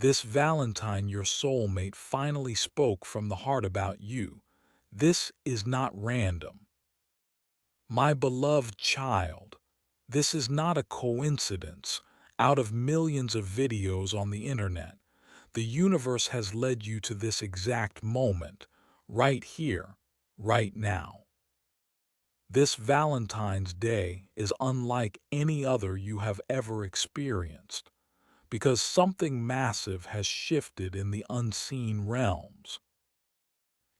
This Valentine, your soulmate, finally spoke from the heart about you. This is not random. My beloved child, this is not a coincidence. Out of millions of videos on the internet, the universe has led you to this exact moment, right here, right now. This Valentine's Day is unlike any other you have ever experienced, because something massive has shifted in the unseen realms.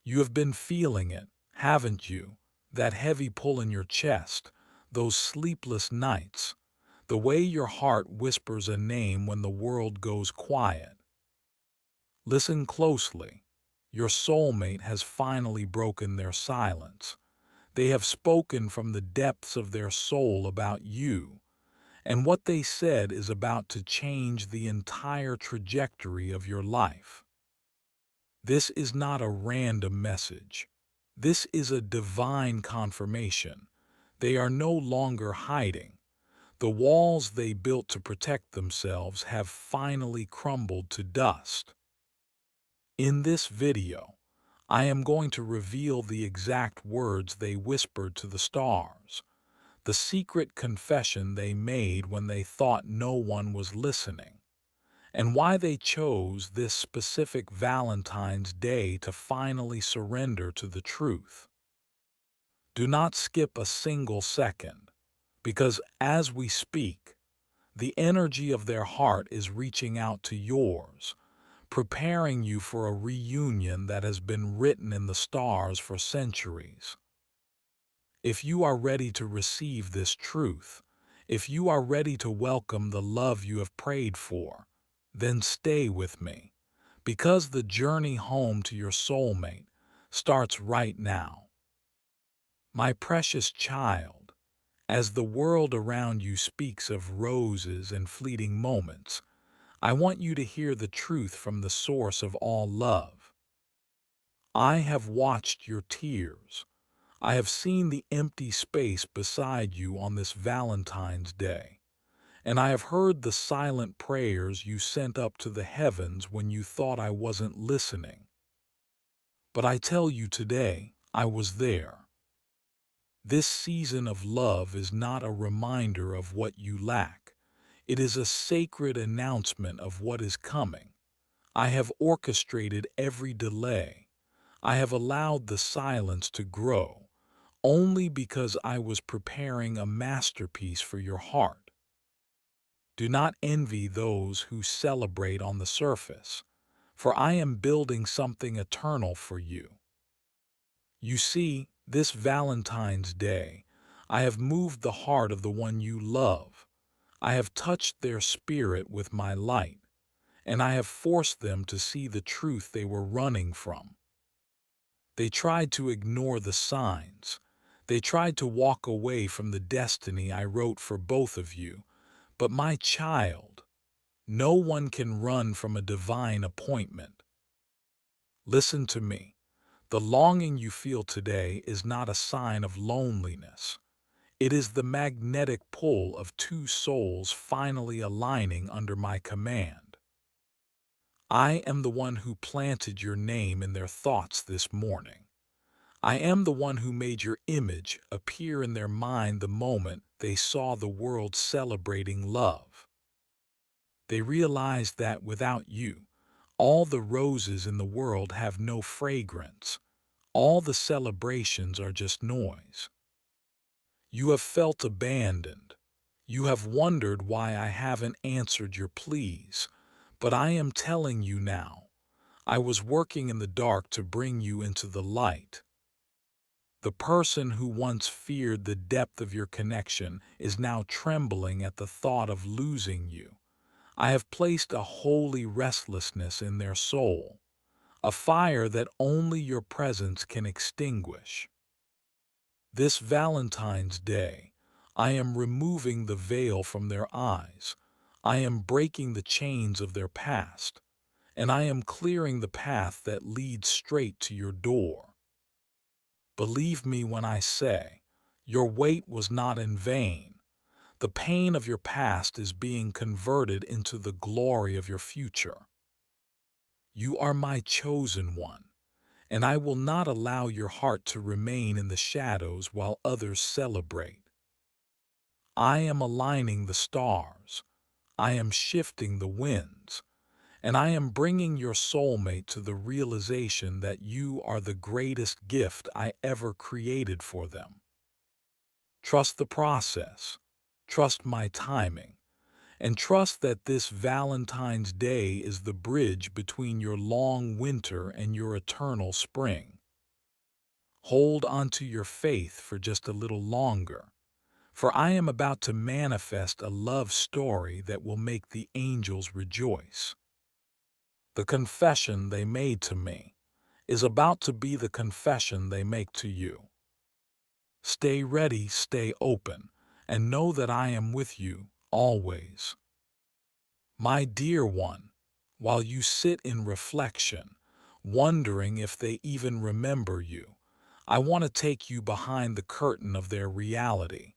You have been feeling it, haven't you? That heavy pull in your chest, those sleepless nights, the way your heart whispers a name when the world goes quiet. Listen closely. Your soulmate has finally broken their silence. They have spoken from the depths of their soul about you, and what they said is about to change the entire trajectory of your life. This is not a random message. This is a divine confirmation. They are no longer hiding. The walls they built to protect themselves have finally crumbled to dust. In this video, I am going to reveal the exact words they whispered to the stars, the secret confession they made when they thought no one was listening, and why they chose this specific Valentine's Day to finally surrender to the truth. Do not skip a single second, because as we speak, the energy of their heart is reaching out to yours, preparing you for a reunion that has been written in the stars for centuries. If you are ready to receive this truth, if you are ready to welcome the love you have prayed for, then stay with me, because the journey home to your soulmate starts right now. My precious child, as the world around you speaks of roses and fleeting moments, I want you to hear the truth from the source of all love. I have watched your tears. I have seen the empty space beside you on this Valentine's Day, and I have heard the silent prayers you sent up to the heavens when you thought I wasn't listening. But I tell you today, I was there. This season of love is not a reminder of what you lack. It is a sacred announcement of what is coming. I have orchestrated every delay. I have allowed the silence to grow, only because I was preparing a masterpiece for your heart. Do not envy those who celebrate on the surface, for I am building something eternal for you. You see, this Valentine's Day, I have moved the heart of the one you love. I have touched their spirit with my light, and I have forced them to see the truth they were running from. They tried to ignore the signs. They tried to walk away from the destiny I wrote for both of you. But my child, no one can run from a divine appointment. Listen to me. The longing you feel today is not a sign of loneliness. It is the magnetic pull of two souls finally aligning under my command. I am the one who planted your name in their thoughts this morning. I am the one who made your image appear in their mind the moment they saw the world celebrating love. They realized that without you, all the roses in the world have no fragrance. All the celebrations are just noise. You have felt abandoned. You have wondered why I haven't answered your pleas. But I am telling you now, I was working in the dark to bring you into the light. The person who once feared the depth of your connection is now trembling at the thought of losing you. I have placed a holy restlessness in their soul, a fire that only your presence can extinguish. This Valentine's Day, I am removing the veil from their eyes. I am breaking the chains of their past, and I am clearing the path that leads straight to your door. Believe me when I say, your wait was not in vain. The pain of your past is being converted into the glory of your future. You are my chosen one, and I will not allow your heart to remain in the shadows while others celebrate. I am aligning the stars. I am shifting the winds, and I am bringing your soulmate to the realization that you are the greatest gift I ever created for them. Trust the process, trust my timing, and trust that this Valentine's Day is the bridge between your long winter and your eternal spring. Hold onto your faith for just a little longer, for I am about to manifest a love story that will make the angels rejoice. The confession they made to me is about to be the confession they make to you. Stay ready, stay open, and know that I am with you always. My dear one, while you sit in reflection, wondering if they even remember you, I want to take you behind the curtain of their reality.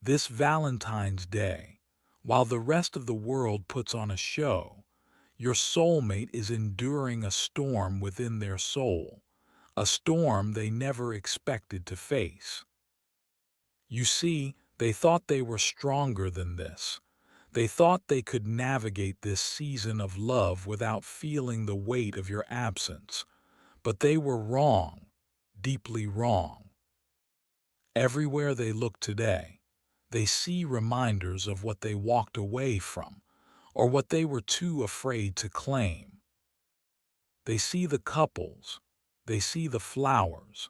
This Valentine's Day, while the rest of the world puts on a show, your soulmate is enduring a storm within their soul, a storm they never expected to face. You see, they thought they were stronger than this. They thought they could navigate this season of love without feeling the weight of your absence. But they were wrong, deeply wrong. Everywhere they look today, they see reminders of what they walked away from, or what they were too afraid to claim. They see the couples, they see the flowers,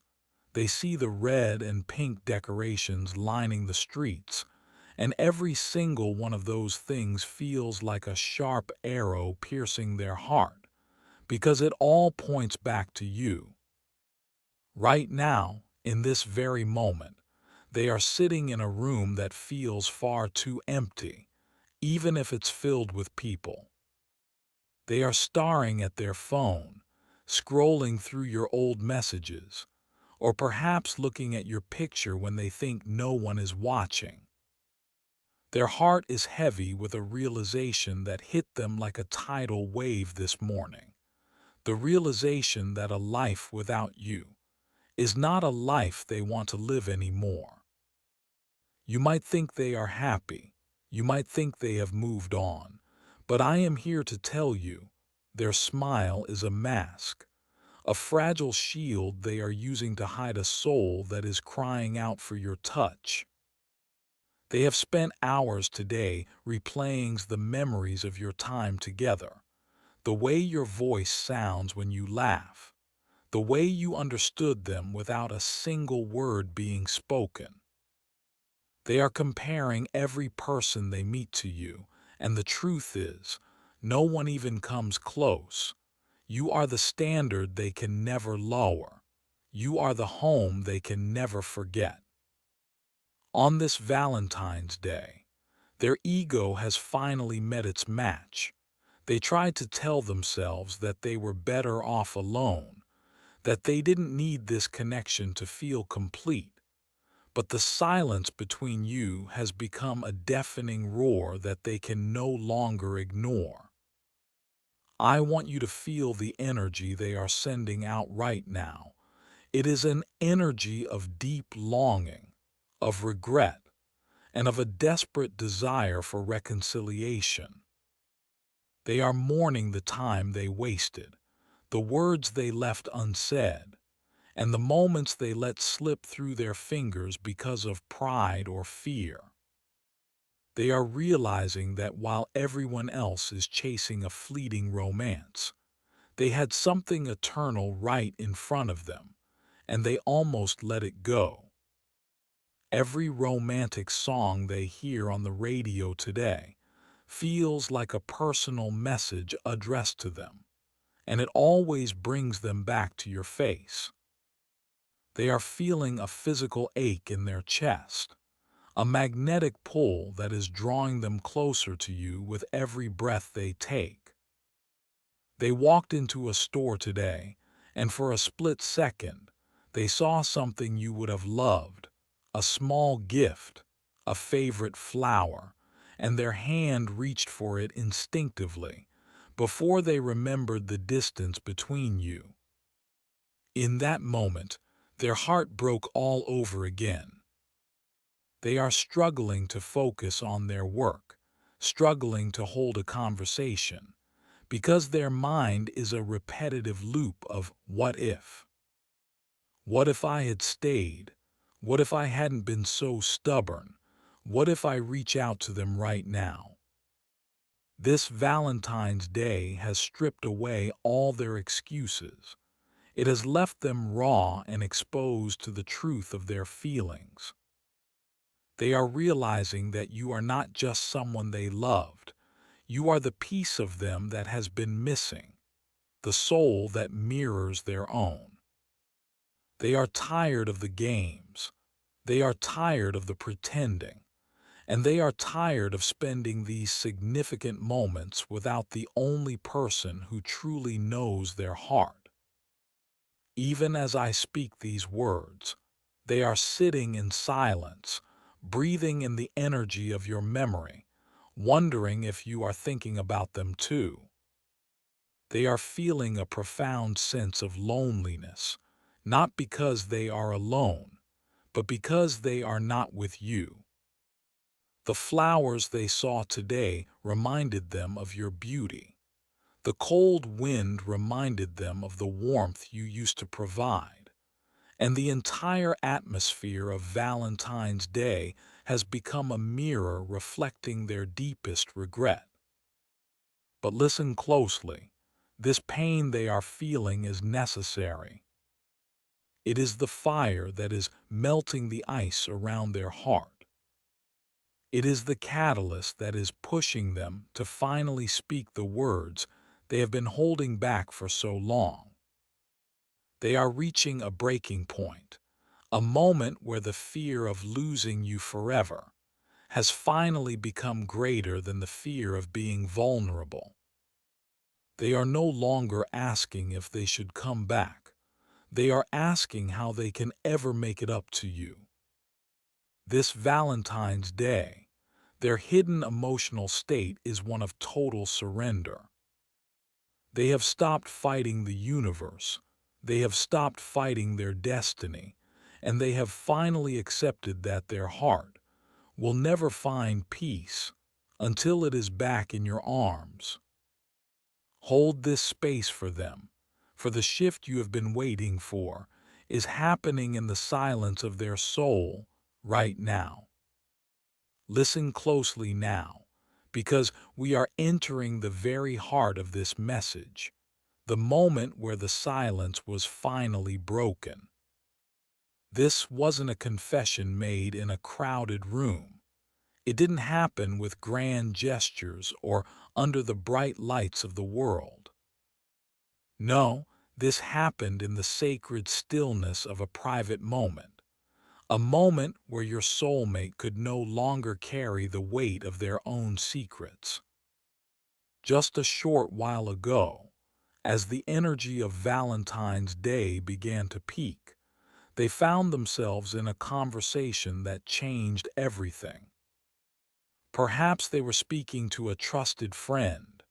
they see the red and pink decorations lining the streets, and every single one of those things feels like a sharp arrow piercing their heart, because it all points back to you. Right now, in this very moment, they are sitting in a room that feels far too empty, even if it's filled with people. They are staring at their phone, scrolling through your old messages, or perhaps looking at your picture when they think no one is watching. Their heart is heavy with a realization that hit them like a tidal wave this morning. The realization that a life without you is not a life they want to live anymore. You might think they are happy, you might think they have moved on, but I am here to tell you, their smile is a mask, a fragile shield they are using to hide a soul that is crying out for your touch. They have spent hours today replaying the memories of your time together, the way your voice sounds when you laugh, the way you understood them without a single word being spoken. They are comparing every person they meet to you, and the truth is, no one even comes close. You are the standard they can never lower. You are the home they can never forget. On this Valentine's Day, their ego has finally met its match. They tried to tell themselves that they were better off alone, that they didn't need this connection to feel complete. But the silence between you has become a deafening roar that they can no longer ignore. I want you to feel the energy they are sending out right now. It is an energy of deep longing, of regret, and of a desperate desire for reconciliation. They are mourning the time they wasted, the words they left unsaid, and the moments they let slip through their fingers because of pride or fear. They are realizing that while everyone else is chasing a fleeting romance, they had something eternal right in front of them, and they almost let it go. Every romantic song they hear on the radio today feels like a personal message addressed to them, and it always brings them back to your face. They are feeling a physical ache in their chest, a magnetic pull that is drawing them closer to you with every breath they take. They walked into a store today, and for a split second, they saw something you would have loved, a small gift, a favorite flower, and their hand reached for it instinctively. before they remembered the distance between you. In that moment, their heart broke all over again. They are struggling to focus on their work, struggling to hold a conversation, because their mind is a repetitive loop of what if. What if I had stayed? What if I hadn't been so stubborn? What if I reach out to them right now? This Valentine's Day has stripped away all their excuses. It has left them raw and exposed to the truth of their feelings. They are realizing that you are not just someone they loved. You are the piece of them that has been missing, the soul that mirrors their own. They are tired of the games. They are tired of the pretending. And they are tired of spending these significant moments without the only person who truly knows their heart. Even as I speak these words, they are sitting in silence, breathing in the energy of your memory, wondering if you are thinking about them too. They are feeling a profound sense of loneliness, not because they are alone, but because they are not with you. The flowers they saw today reminded them of your beauty. The cold wind reminded them of the warmth you used to provide. And the entire atmosphere of Valentine's Day has become a mirror reflecting their deepest regret. But listen closely. This pain they are feeling is necessary. It is the fire that is melting the ice around their heart. It is the catalyst that is pushing them to finally speak the words they have been holding back for so long. They are reaching a breaking point, a moment where the fear of losing you forever has finally become greater than the fear of being vulnerable. They are no longer asking if they should come back. They are asking how they can ever make it up to you. This Valentine's Day, their hidden emotional state is one of total surrender. They have stopped fighting the universe. They have stopped fighting their destiny, and they have finally accepted that their heart will never find peace until it is back in your arms. Hold this space for them, for the shift you have been waiting for is happening in the silence of their soul right now. Listen closely now, because we are entering the very heart of this message, the moment where the silence was finally broken. This wasn't a confession made in a crowded room. It didn't happen with grand gestures or under the bright lights of the world. No, this happened in the sacred stillness of a private moment, a moment where your soulmate could no longer carry the weight of their own secrets. Just a short while ago, as the energy of Valentine's Day began to peak, they found themselves in a conversation that changed everything. Perhaps they were speaking to a trusted friend,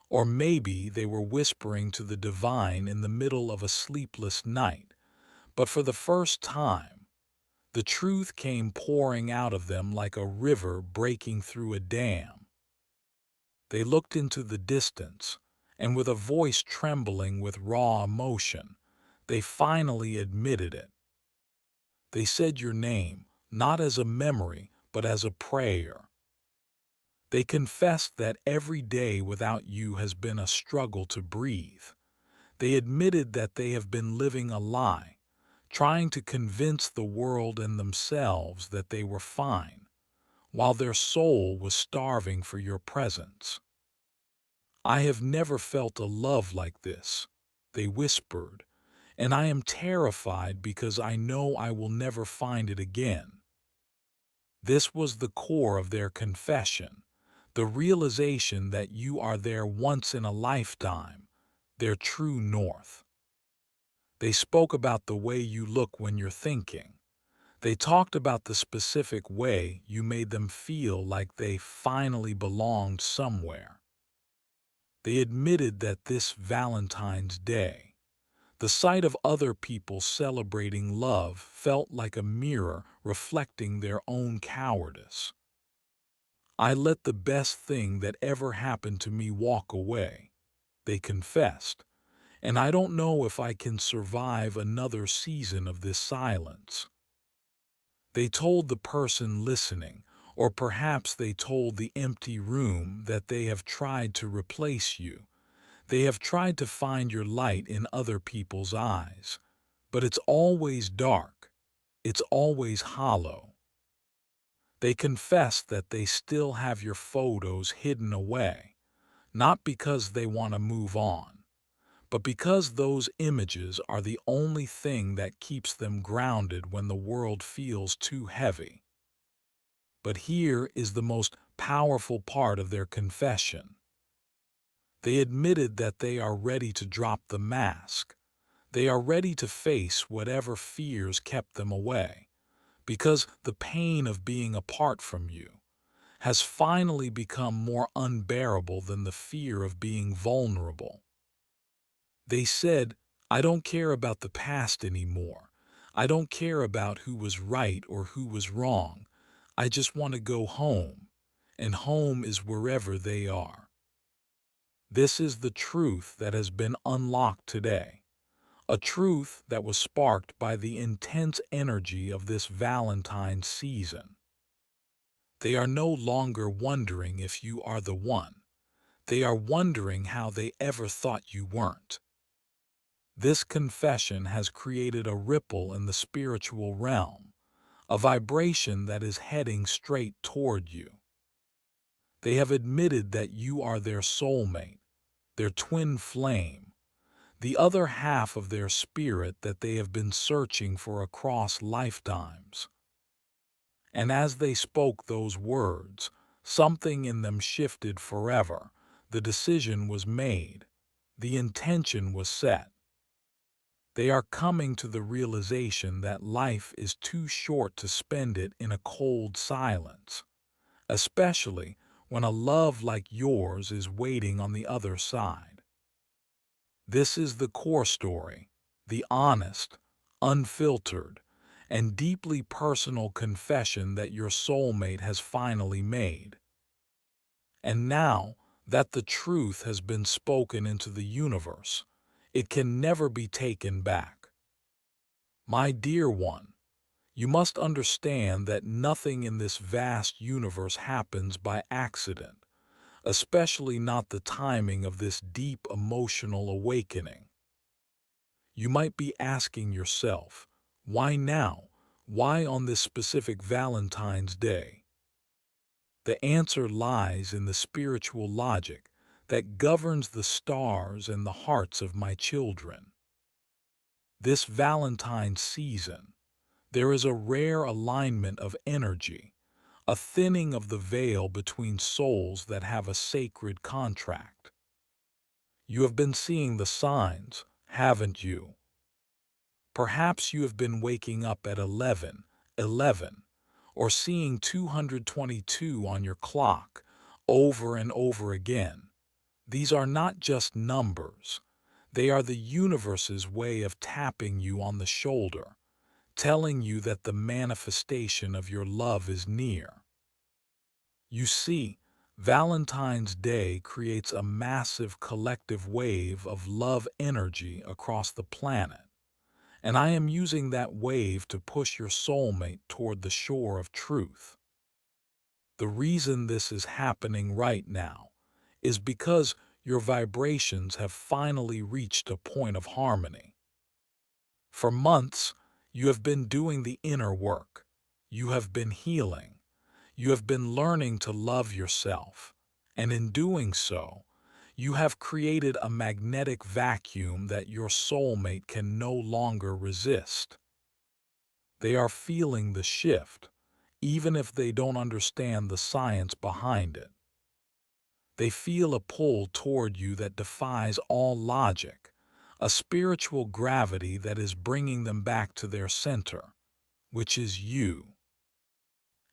or maybe they were whispering to the divine in the middle of a sleepless night, but for the first time, the truth came pouring out of them like a river breaking through a dam. They looked into the distance, and with a voice trembling with raw emotion, they finally admitted it. They said your name, not as a memory, but as a prayer. They confessed that every day without you has been a struggle to breathe. They admitted that they have been living a lie, trying to convince the world and themselves that they were fine, while their soul was starving for your presence. I have never felt a love like this, they whispered, and I am terrified because I know I will never find it again. This was the core of their confession, the realization that you are their once in a lifetime, their true north. They spoke about the way you look when you're thinking. They talked about the specific way you made them feel like they finally belonged somewhere. They admitted that this Valentine's Day, the sight of other people celebrating love felt like a mirror reflecting their own cowardice. "I let the best thing that ever happened to me walk away," they confessed, "and I don't know if I can survive another season of this silence." They told the person listening, or perhaps they told the empty room, that they have tried to replace you. They have tried to find your light in other people's eyes. But it's always dark. It's always hollow. They confess that they still have your photos hidden away, not because they want to move on, but because those images are the only thing that keeps them grounded when the world feels too heavy. But here is the most powerful part of their confession. They admitted that they are ready to drop the mask. They are ready to face whatever fears kept them away, because the pain of being apart from you has finally become more unbearable than the fear of being vulnerable. They said, "I don't care about the past anymore. I don't care about who was right or who was wrong. I just want to go home, and home is wherever they are." This is the truth that has been unlocked today, a truth that was sparked by the intense energy of this Valentine season. They are no longer wondering if you are the one. They are wondering how they ever thought you weren't. This confession has created a ripple in the spiritual realm, a vibration that is heading straight toward you. They have admitted that you are their soulmate, their twin flame, the other half of their spirit that they have been searching for across lifetimes. And as they spoke those words, something in them shifted forever. The decision was made. The intention was set. They are coming to the realization that life is too short to spend it in a cold silence, especially when a love like yours is waiting on the other side. This is the core story, the honest, unfiltered, and deeply personal confession that your soulmate has finally made. And now that the truth has been spoken into the universe, it can never be taken back. My dear one, you must understand that nothing in this vast universe happens by accident, especially not the timing of this deep emotional awakening. You might be asking yourself, why now? Why on this specific Valentine's Day? The answer lies in the spiritual logic that governs the stars and the hearts of my children. This Valentine season, there is a rare alignment of energy, a thinning of the veil between souls that have a sacred contract. You have been seeing the signs, haven't you? Perhaps you have been waking up at 11:11, or seeing 222 on your clock over and over again. These are not just numbers. They are the universe's way of tapping you on the shoulder, telling you that the manifestation of your love is near. You see, Valentine's Day creates a massive collective wave of love energy across the planet. And I am using that wave to push your soulmate toward the shore of truth. The reason this is happening right now is because your vibrations have finally reached a point of harmony. For months, you have been doing the inner work. You have been healing. You have been learning to love yourself. And in doing so, you have created a magnetic vacuum that your soulmate can no longer resist. They are feeling the shift, even if they don't understand the science behind it. They feel a pull toward you that defies all logic, a spiritual gravity that is bringing them back to their center, which is you.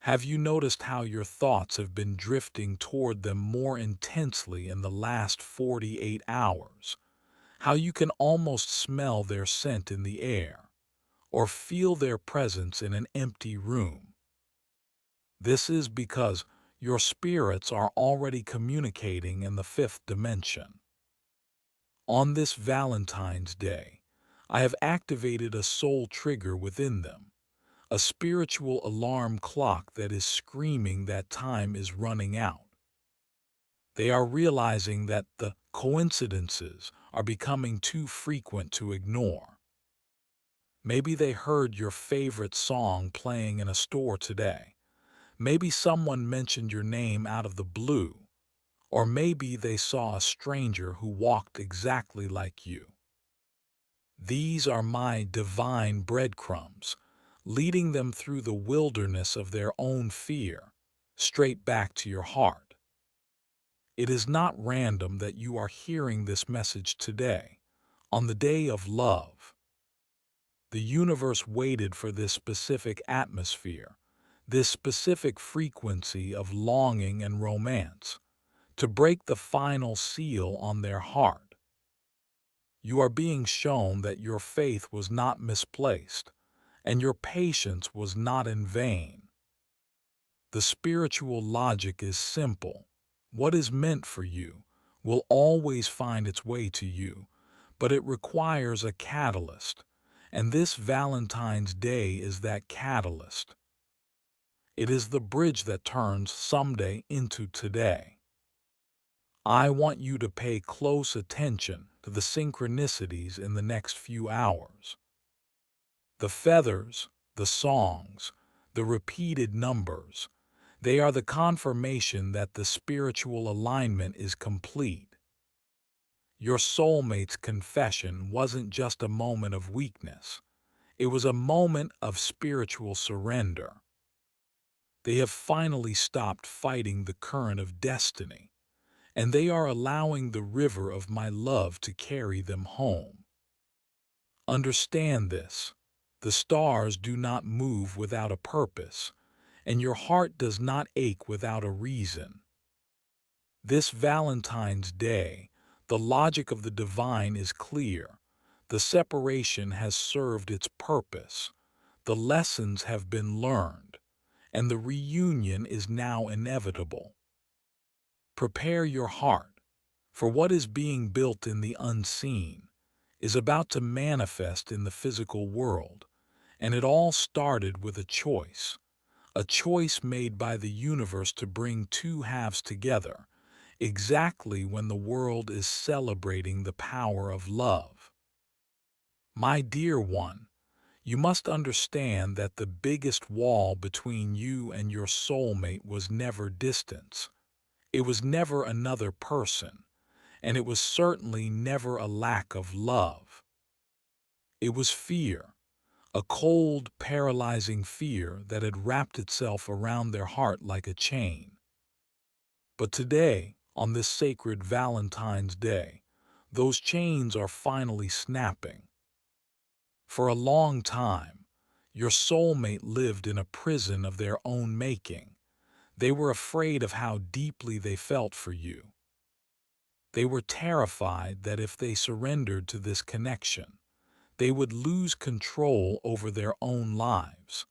Have you noticed how your thoughts have been drifting toward them more intensely in the last 48 hours? How you can almost smell their scent in the air, or feel their presence in an empty room? This is because your spirits are already communicating in the fifth dimension. On this Valentine's Day, I have activated a soul trigger within them, a spiritual alarm clock that is screaming that time is running out. They are realizing that the coincidences are becoming too frequent to ignore. Maybe they heard your favorite song playing in a store today. Maybe someone mentioned your name out of the blue, or maybe they saw a stranger who walked exactly like you. These are my divine breadcrumbs, leading them through the wilderness of their own fear, straight back to your heart. It is not random that you are hearing this message today, on the day of love. The universe waited for this specific atmosphere, this specific frequency of longing and romance, to break the final seal on their heart. You are being shown that your faith was not misplaced, and your patience was not in vain. The spiritual logic is simple. What is meant for you will always find its way to you, but it requires a catalyst, and this Valentine's Day is that catalyst. It is the bridge that turns someday into today. I want you to pay close attention to the synchronicities in the next few hours. The feathers, the songs, the repeated numbers, they are the confirmation that the spiritual alignment is complete. Your soulmate's confession wasn't just a moment of weakness. It was a moment of spiritual surrender. They have finally stopped fighting the current of destiny, and they are allowing the river of my love to carry them home. Understand this. The stars do not move without a purpose, and your heart does not ache without a reason. This Valentine's Day, the logic of the divine is clear. The separation has served its purpose. The lessons have been learned, and the reunion is now inevitable. Prepare your heart, for what is being built in the unseen is about to manifest in the physical world, and it all started with a choice made by the universe to bring two halves together, exactly when the world is celebrating the power of love. My dear one, you must understand that the biggest wall between you and your soulmate was never distance. It was never another person, and it was certainly never a lack of love. It was fear, a cold, paralyzing fear that had wrapped itself around their heart like a chain. But today, on this sacred Valentine's Day, those chains are finally snapping. For a long time, your soulmate lived in a prison of their own making. They were afraid of how deeply they felt for you. They were terrified that if they surrendered to this connection, they would lose control over their own lives.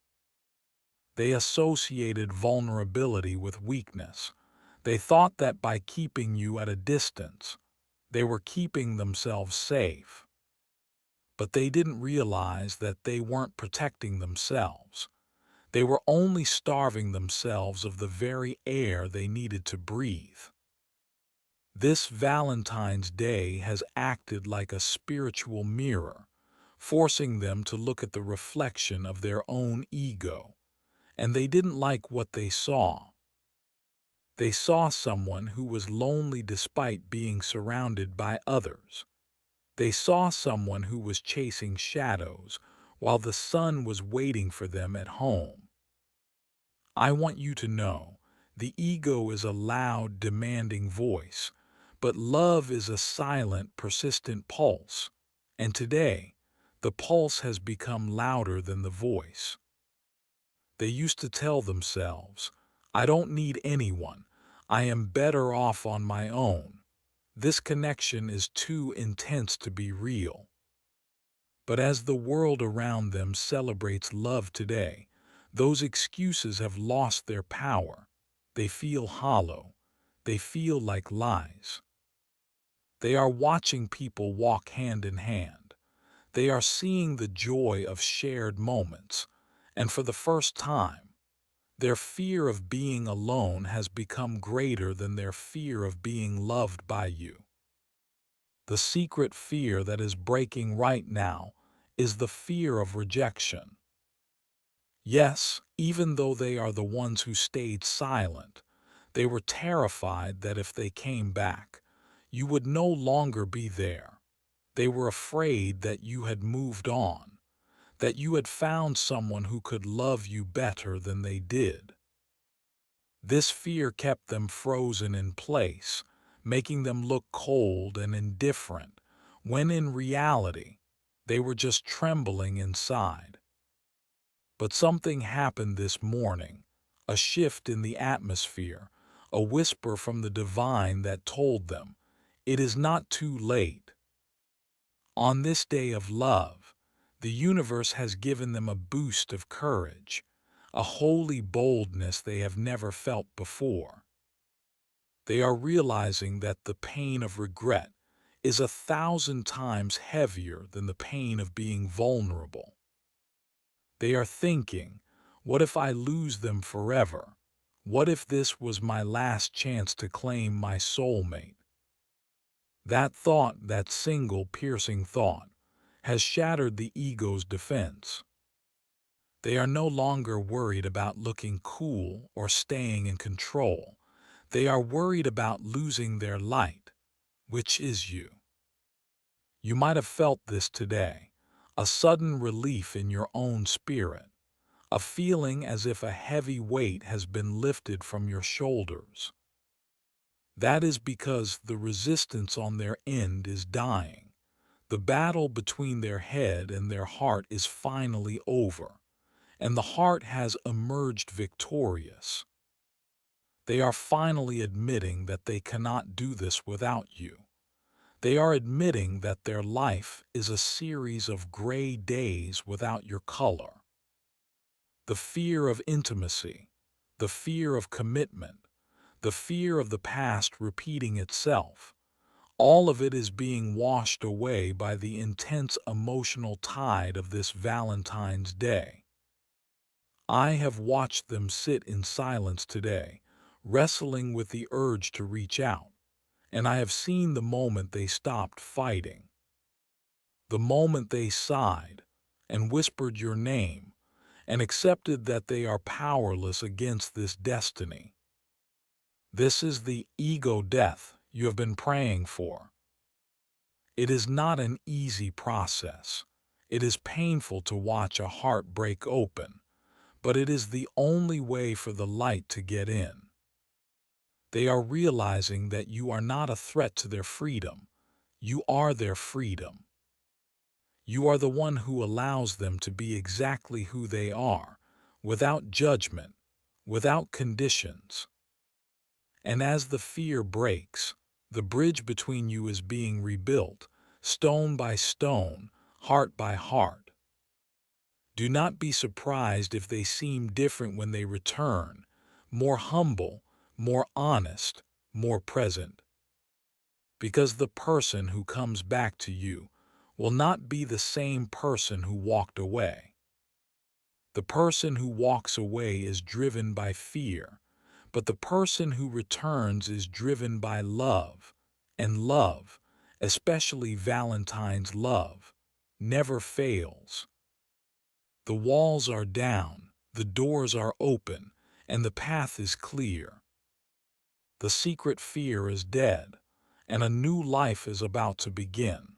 They associated vulnerability with weakness. They thought that by keeping you at a distance, they were keeping themselves safe. But they didn't realize that they weren't protecting themselves. They were only starving themselves of the very air they needed to breathe. This Valentine's Day has acted like a spiritual mirror, forcing them to look at the reflection of their own ego, and they didn't like what they saw. They saw someone who was lonely despite being surrounded by others. They saw someone who was chasing shadows while the sun was waiting for them at home. I want you to know, the ego is a loud, demanding voice, but love is a silent, persistent pulse. And today, the pulse has become louder than the voice. They used to tell themselves, I don't need anyone. I am better off on my own. This connection is too intense to be real. But as the world around them celebrates love today, those excuses have lost their power. They feel hollow. They feel like lies. They are watching people walk hand in hand. They are seeing the joy of shared moments. And for the first time, their fear of being alone has become greater than their fear of being loved by you. The secret fear that is breaking right now is the fear of rejection. Yes, even though they are the ones who stayed silent, they were terrified that if they came back, you would no longer be there. They were afraid that you had moved on, that you had found someone who could love you better than they did. This fear kept them frozen in place, making them look cold and indifferent, when in reality, they were just trembling inside. But something happened this morning, a shift in the atmosphere, a whisper from the divine that told them, it is not too late. On this day of love, the universe has given them a boost of courage, a holy boldness they have never felt before. They are realizing that the pain of regret is 1,000 times heavier than the pain of being vulnerable. They are thinking, what if I lose them forever? What if this was my last chance to claim my soulmate? That thought, that single piercing thought, has shattered the ego's defense. They are no longer worried about looking cool or staying in control. They are worried about losing their light, which is you. You might have felt this today, a sudden relief in your own spirit, a feeling as if a heavy weight has been lifted from your shoulders. That is because the resistance on their end is dying. The battle between their head and their heart is finally over, and the heart has emerged victorious. They are finally admitting that they cannot do this without you. They are admitting that their life is a series of gray days without your color. The fear of intimacy, the fear of commitment, the fear of the past repeating itself, all of it is being washed away by the intense emotional tide of this Valentine's Day. I have watched them sit in silence today, wrestling with the urge to reach out, and I have seen the moment they stopped fighting, the moment they sighed and whispered your name and accepted that they are powerless against this destiny. This is the ego death you have been praying for. It is not an easy process. It is painful to watch a heart break open, but it is the only way for the light to get in. They are realizing that you are not a threat to their freedom. You are their freedom. You are the one who allows them to be exactly who they are, without judgment, without conditions. And as the fear breaks, the bridge between you is being rebuilt, stone by stone, heart by heart. Do not be surprised if they seem different when they return, more humble, more honest, more present. Because the person who comes back to you will not be the same person who walked away. The person who walks away is driven by fear, but the person who returns is driven by love, and love, especially Valentine's love, never fails. The walls are down, the doors are open, and the path is clear. The secret fear is dead, and a new life is about to begin.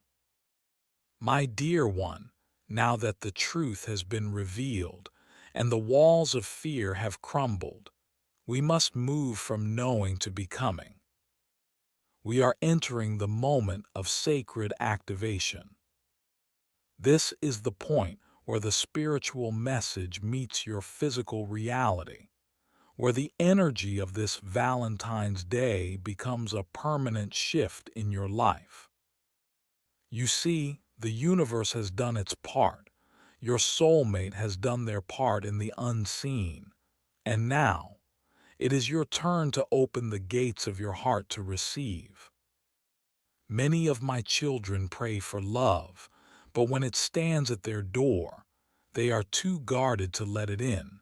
My dear one, now that the truth has been revealed and the walls of fear have crumbled, we must move from knowing to becoming. We are entering the moment of sacred activation. This is the point where the spiritual message meets your physical reality, where the energy of this Valentine's Day becomes a permanent shift in your life. You see, the universe has done its part. Your soulmate has done their part in the unseen. And now, it is your turn to open the gates of your heart to receive. Many of my children pray for love, but when it stands at their door, they are too guarded to let it in.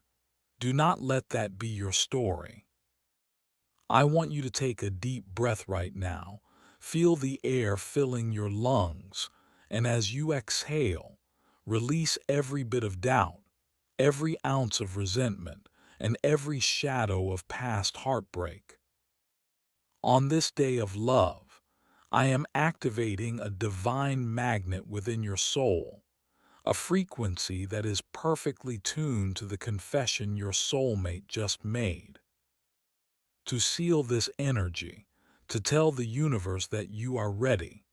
Do not let that be your story. I want you to take a deep breath right now. Feel the air filling your lungs, and as you exhale, release every bit of doubt, every ounce of resentment, and every shadow of past heartbreak. On this day of love, I am activating a divine magnet within your soul, a frequency that is perfectly tuned to the confession your soulmate just made. To seal this energy, to tell the universe that you are ready,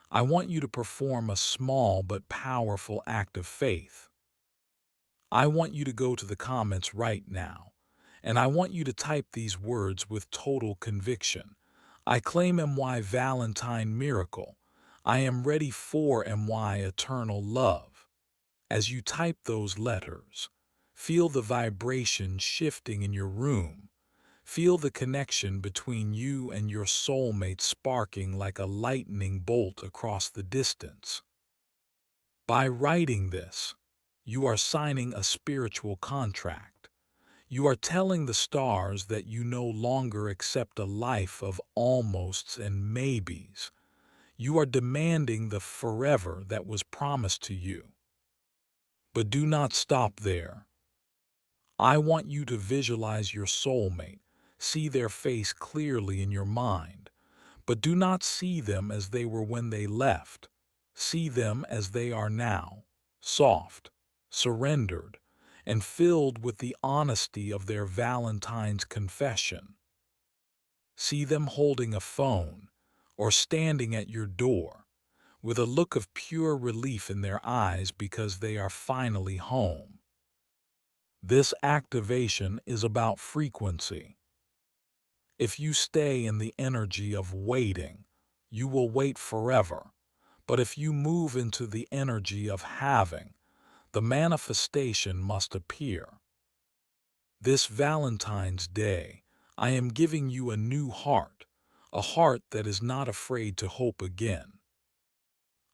I want you to perform a small but powerful act of faith. I want you to go to the comments right now, and I want you to type these words with total conviction. I claim MY Valentine miracle. I am ready for MY eternal love. As you type those letters, feel the vibration shifting in your room. Feel the connection between you and your soulmate sparking like a lightning bolt across the distance. By writing this, you are signing a spiritual contract. You are telling the stars that you no longer accept a life of almosts and maybes. You are demanding the forever that was promised to you. But do not stop there. I want you to visualize your soulmate, see their face clearly in your mind, but do not see them as they were when they left. See them as they are now, soft, surrendered, and filled with the honesty of their Valentine's confession. See them holding a phone or standing at your door with a look of pure relief in their eyes because they are finally home. This activation is about frequency. If you stay in the energy of waiting, you will wait forever. But if you move into the energy of having, the manifestation must appear. This Valentine's Day, I am giving you a new heart, a heart that is not afraid to hope again.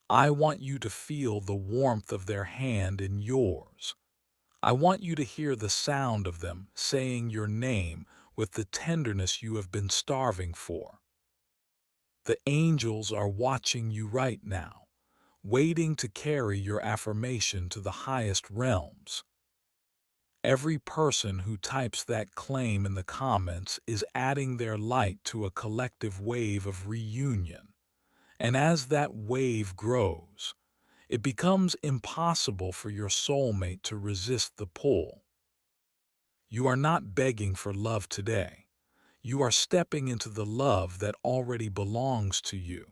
I want you to feel the warmth of their hand in yours. I want you to hear the sound of them saying your name with the tenderness you have been starving for. The angels are watching you right now, waiting to carry your affirmation to the highest realms. Every person who types that claim in the comments is adding their light to a collective wave of reunion. And as that wave grows, it becomes impossible for your soulmate to resist the pull. You are not begging for love today. You are stepping into the love that already belongs to you.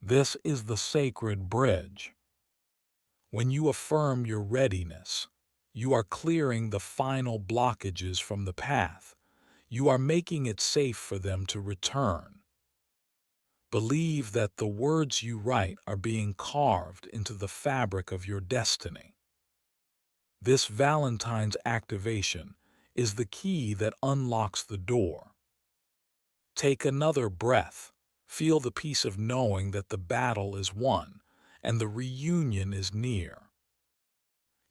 This is the sacred bridge. When you affirm your readiness, you are clearing the final blockages from the path. You are making it safe for them to return. Believe that the words you write are being carved into the fabric of your destiny. This Valentine's activation is the key that unlocks the door. Take another breath. Feel the peace of knowing that the battle is won and the reunion is near.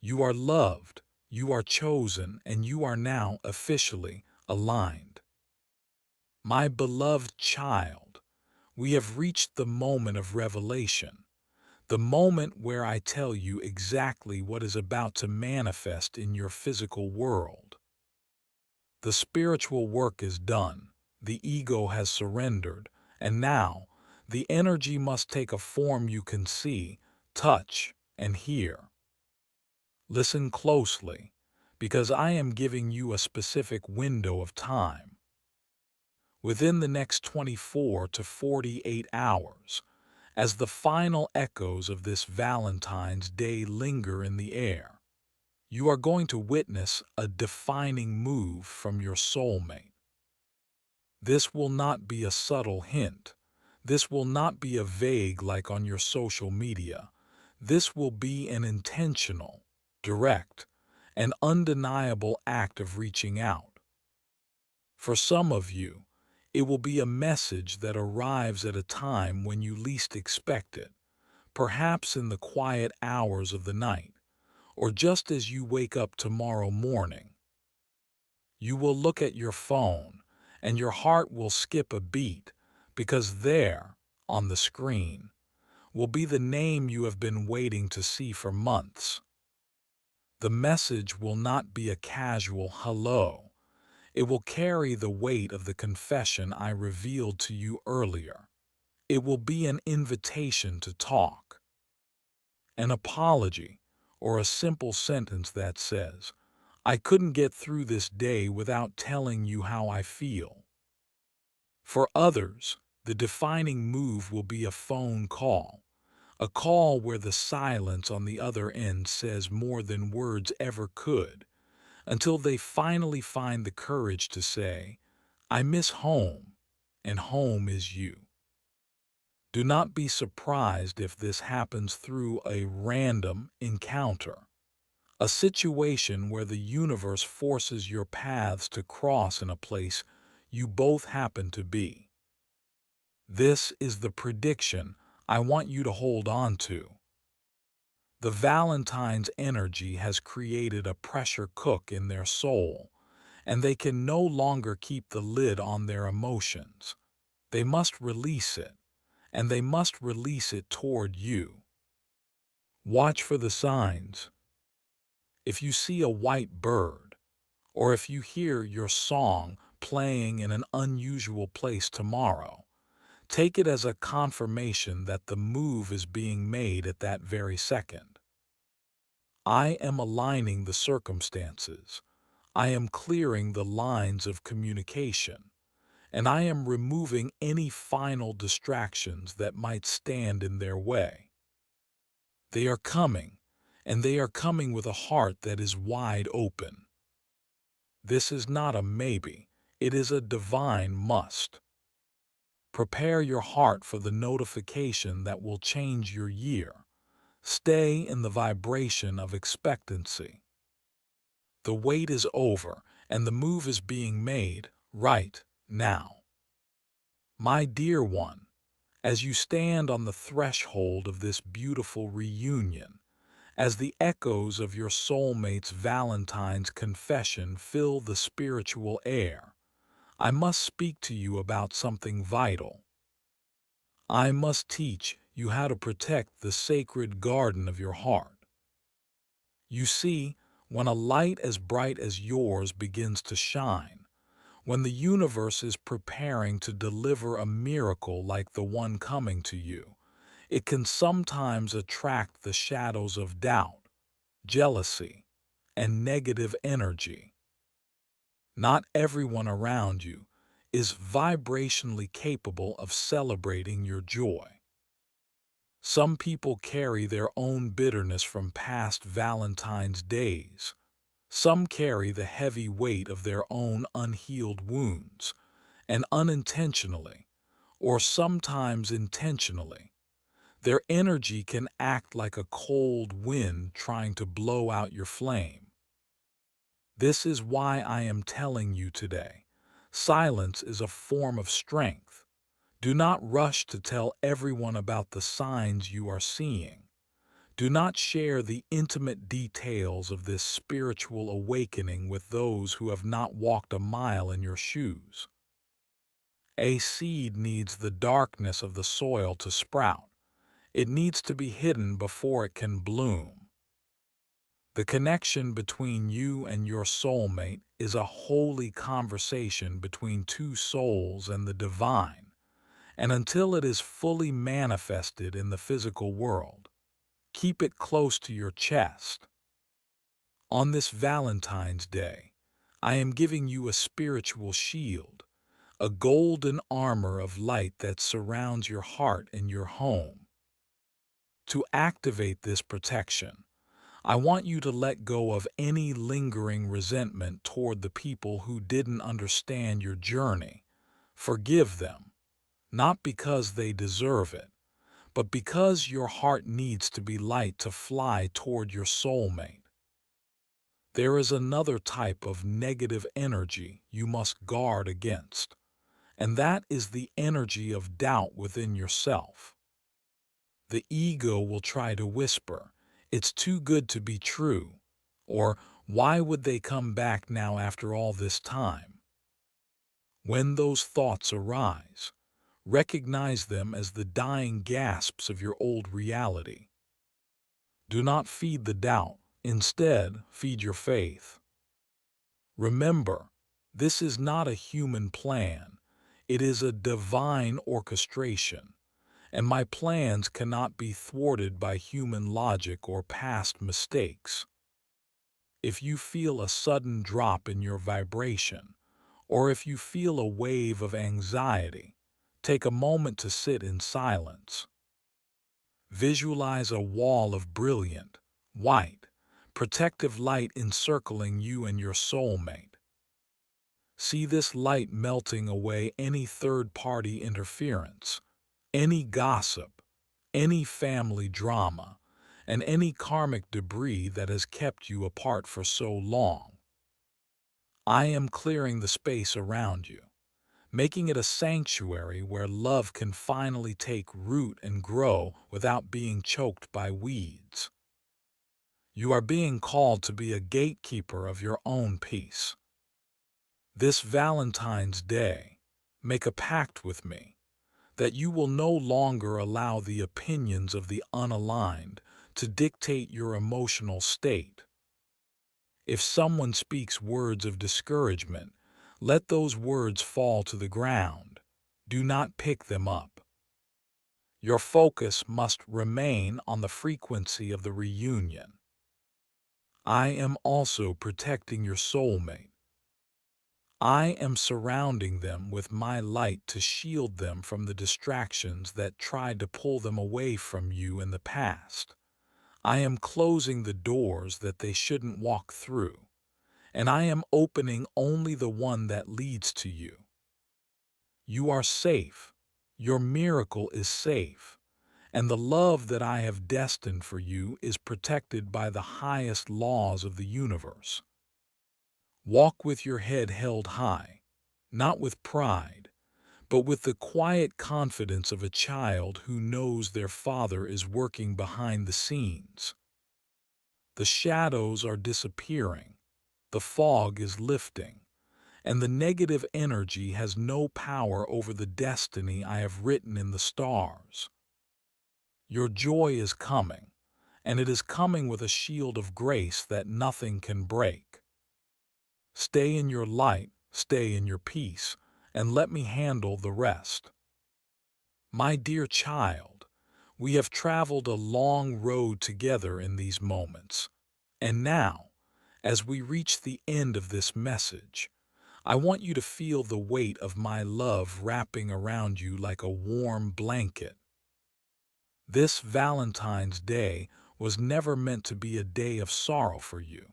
You are loved, you are chosen, and you are now officially aligned. My beloved child, we have reached the moment of revelation, the moment where I tell you exactly what is about to manifest in your physical world. The spiritual work is done, the ego has surrendered, and now the energy must take a form you can see, touch, and hear. Listen closely, because I am giving you a specific window of time. Within the next 24 to 48 hours, As the final echoes of this Valentine's Day linger in the air, you are going to witness a defining move from your soulmate. This will not be a subtle hint. This will not be a vague like on your social media. This will be an intentional, direct, and undeniable act of reaching out. For some of you, it will be a message that arrives at a time when you least expect it, perhaps in the quiet hours of the night, or just as you wake up tomorrow morning. You will look at your phone, and your heart will skip a beat, because there, on the screen, will be the name you have been waiting to see for months. The message will not be a casual hello. It will carry the weight of the confession I revealed to you earlier. It will be an invitation to talk, an apology, or a simple sentence that says, I couldn't get through this day without telling you how I feel. For others, the defining move will be a phone call, a call where the silence on the other end says more than words ever could, until they finally find the courage to say, I miss home, and home is you. Do not be surprised if this happens through a random encounter, a situation where the universe forces your paths to cross in a place you both happen to be. This is the prediction I want you to hold on to. The Valentine's energy has created a pressure cook in their soul, and they can no longer keep the lid on their emotions. They must release it, and they must release it toward you. Watch for the signs. If you see a white bird, or if you hear your song playing in an unusual place tomorrow, take it as a confirmation that the move is being made at that very second. I am aligning the circumstances. I am clearing the lines of communication, and I am removing any final distractions that might stand in their way. They are coming, and they are coming with a heart that is wide open. This is not a maybe, it is a divine must. Prepare your heart for the notification that will change your year. Stay in the vibration of expectancy. The wait is over, and the move is being made right now. My dear one, as you stand on the threshold of this beautiful reunion, as the echoes of your soulmate's Valentine's confession fill the spiritual air, I must speak to you about something vital. I must teach you how to protect the sacred garden of your heart. You see, when a light as bright as yours begins to shine, when the universe is preparing to deliver a miracle like the one coming to you, it can sometimes attract the shadows of doubt, jealousy, and negative energy. Not everyone around you is vibrationally capable of celebrating your joy. Some people carry their own bitterness from past Valentine's days. Some carry the heavy weight of their own unhealed wounds, and unintentionally, or sometimes intentionally, their energy can act like a cold wind trying to blow out your flame. This is why I am telling you today. Silence is a form of strength. Do not rush to tell everyone about the signs you are seeing. Do not share the intimate details of this spiritual awakening with those who have not walked a mile in your shoes. A seed needs the darkness of the soil to sprout. It needs to be hidden before it can bloom. The connection between you and your soulmate is a holy conversation between two souls and the divine, and until it is fully manifested in the physical world, keep it close to your chest. On this Valentine's Day, I am giving you a spiritual shield, a golden armor of light that surrounds your heart and your home. To activate this protection, I want you to let go of any lingering resentment toward the people who didn't understand your journey. Forgive them, not because they deserve it, but because your heart needs to be light to fly toward your soulmate. There is another type of negative energy you must guard against, and that is the energy of doubt within yourself. The ego will try to whisper, "It's too good to be true," or "Why would they come back now after all this time?" When those thoughts arise, recognize them as the dying gasps of your old reality. Do not feed the doubt, instead, feed your faith. Remember, this is not a human plan, it is a divine orchestration, and my plans cannot be thwarted by human logic or past mistakes. If you feel a sudden drop in your vibration, or if you feel a wave of anxiety, take a moment to sit in silence. Visualize a wall of brilliant, white, protective light encircling you and your soulmate. See this light melting away any third-party interference, any gossip, any family drama, and any karmic debris that has kept you apart for so long. I am clearing the space around you, making it a sanctuary where love can finally take root and grow without being choked by weeds. You are being called to be a gatekeeper of your own peace. This Valentine's Day, make a pact with me that you will no longer allow the opinions of the unaligned to dictate your emotional state. If someone speaks words of discouragement, let those words fall to the ground. Do not pick them up. Your focus must remain on the frequency of the reunion. I am also protecting your soulmate. I am surrounding them with my light to shield them from the distractions that tried to pull them away from you in the past. I am closing the doors that they shouldn't walk through, and I am opening only the one that leads to you. You are safe. Your miracle is safe, and the love that I have destined for you is protected by the highest laws of the universe. Walk with your head held high, not with pride, but with the quiet confidence of a child who knows their father is working behind the scenes. The shadows are disappearing, the fog is lifting, and the negative energy has no power over the destiny I have written in the stars. Your joy is coming, and it is coming with a shield of grace that nothing can break. Stay in your light, stay in your peace, and let me handle the rest. My dear child, we have traveled a long road together in these moments, and now, as we reach the end of this message, I want you to feel the weight of my love wrapping around you like a warm blanket. This Valentine's Day was never meant to be a day of sorrow for you.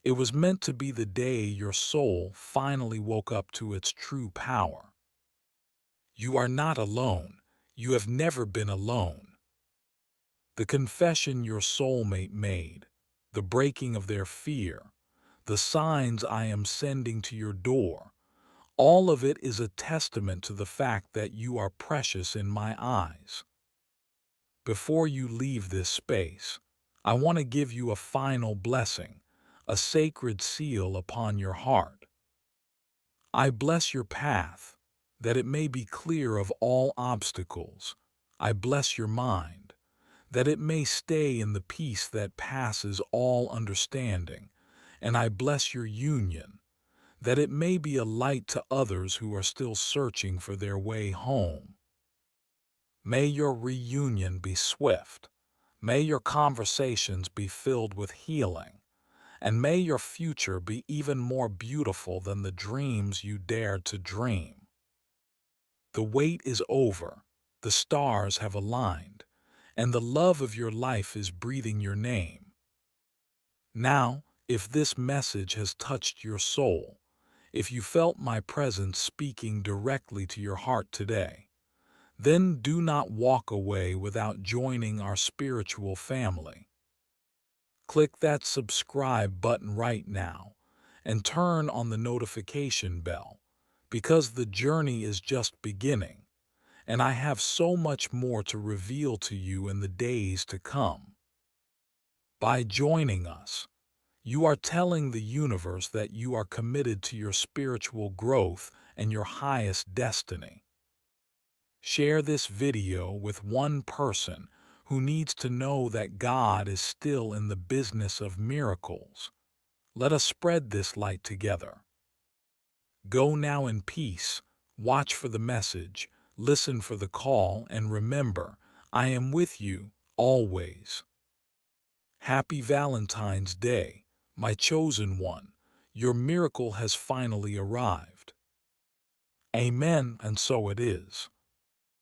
It was meant to be the day your soul finally woke up to its true power. You are not alone. You have never been alone. The confession your soulmate made, the breaking of their fear, the signs I am sending to your door, all of it is a testament to the fact that you are precious in my eyes. Before you leave this space, I want to give you a final blessing, a sacred seal upon your heart. I bless your path, that it may be clear of all obstacles. I bless your mind, that it may stay in the peace that passes all understanding. And I bless your union, that it may be a light to others who are still searching for their way home. May your reunion be swift. May your conversations be filled with healing. And may your future be even more beautiful than the dreams you dared to dream. The wait is over. The stars have aligned. and the love of your life is breathing your name. Now, if this message has touched your soul, if you felt my presence speaking directly to your heart today, then do not walk away without joining our spiritual family. Click that subscribe button right now and turn on the notification bell, because the journey is just beginning, and I have so much more to reveal to you in the days to come. By joining us, you are telling the universe that you are committed to your spiritual growth and your highest destiny. Share this video with one person who needs to know that God is still in the business of miracles. Let us spread this light together. Go now in peace, watch for the message, listen for the call, and remember, I am with you, always. Happy Valentine's Day, my chosen one. Your miracle has finally arrived. Amen, and so it is.